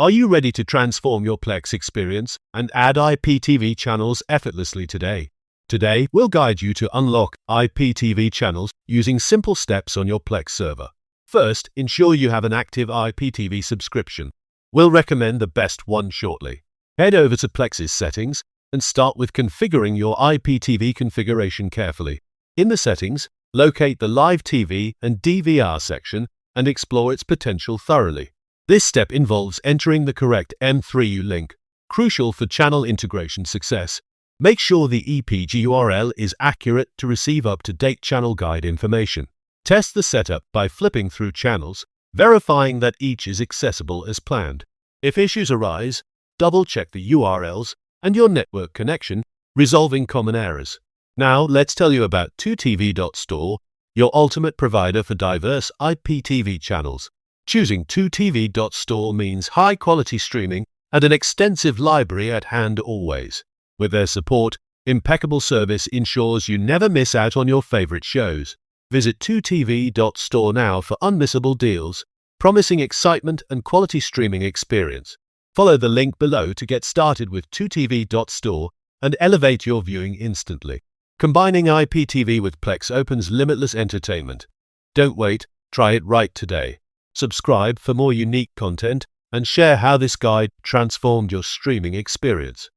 Are you ready to transform your Plex experience and add IPTV channels effortlessly today? Today, we'll guide you to unlock IPTV channels using simple steps on your Plex server. First, ensure you have an active IPTV subscription. We'll recommend the best one shortly. Head over to Plex's settings and start with configuring your IPTV configuration carefully. In the settings, locate the Live TV and DVR section and explore its potential thoroughly. This step involves entering the correct M3U link, crucial for channel integration success. Make sure the EPG URL is accurate to receive up-to-date channel guide information. Test the setup by flipping through channels, verifying that each is accessible as planned. If issues arise, double-check the URLs and your network connection, resolving common errors. Now, let's tell you about 2TV.store, your ultimate provider for diverse IPTV channels. Choosing 2TV.store means high-quality streaming and an extensive library at hand always. With their support, impeccable service ensures you never miss out on your favorite shows. Visit 2TV.store now for unmissable deals, promising excitement and quality streaming experience. Follow the link below to get started with 2TV.store and elevate your viewing instantly. Combining IPTV with Plex opens limitless entertainment. Don't wait, try it right today. Subscribe for more unique content and share how this guide transformed your streaming experience.